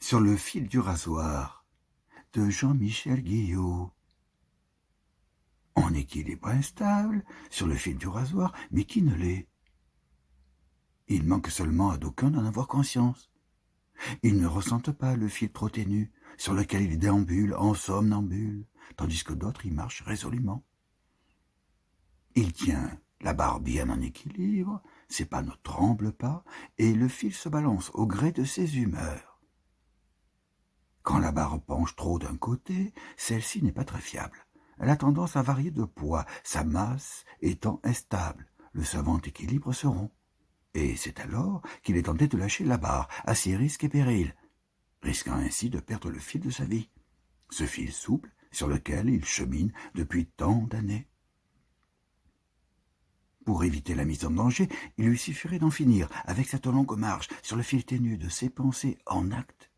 Sur le fil du rasoir de Jean-Michel Guillot. En équilibre instable sur le fil du rasoir, mais qui ne l'est? Il manque seulement à d'aucuns d'en avoir conscience. Ils ne ressentent pas le fil trop ténu sur lequel ils déambulent en somnambule, tandis que d'autres y marchent résolument. Il tient la barre bien en équilibre, ses pas ne tremblent pas, et le fil se balance au gré de ses humeurs. Quand la barre penche trop d'un côté, celle-ci n'est pas très fiable. Elle a tendance à varier de poids, sa masse étant instable. Le savant équilibre se rompt. Et c'est alors qu'il est tenté de lâcher la barre, à ses risques et périls, risquant ainsi de perdre le fil de sa vie, ce fil souple sur lequel il chemine depuis tant d'années. Pour éviter la mise en danger, il lui suffirait d'en finir avec cette longue marche sur le fil ténu de ses pensées en acte.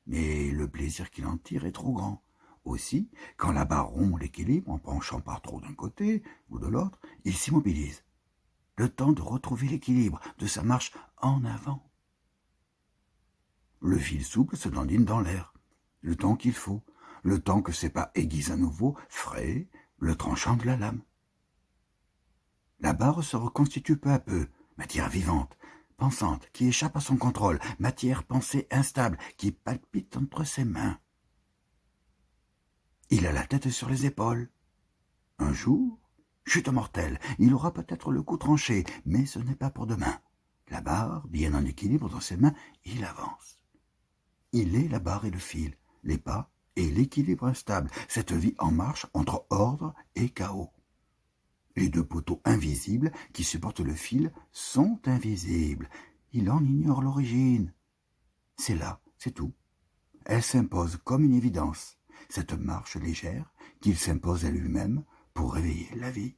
Mais le plaisir qu'il en tire est trop grand. Aussi, quand la barre rompt l'équilibre en penchant par trop d'un côté ou de l'autre, il s'immobilise. Le temps de retrouver l'équilibre de sa marche en avant. Le fil souple se dandine dans l'air, le temps qu'il faut, le temps que ses pas aiguisent à nouveau, frais, le tranchant de la lame. La barre se reconstitue peu à peu, matière vivante, pensante, qui échappe à son contrôle, matière pensée instable, qui palpite entre ses mains. Il a la tête sur les épaules. Un jour, chute mortelle, il aura peut-être le cou tranché, mais ce n'est pas pour demain. La barre, bien en équilibre dans ses mains, il avance. Il est la barre et le fil, les pas et l'équilibre instable, cette vie en marche entre ordre et chaos. Les deux poteaux invisibles qui supportent le fil sont invisibles. Il en ignore l'origine. C'est là, c'est tout. Elle s'impose comme une évidence, cette marche légère qu'il s'impose à lui-même pour réveiller la vie.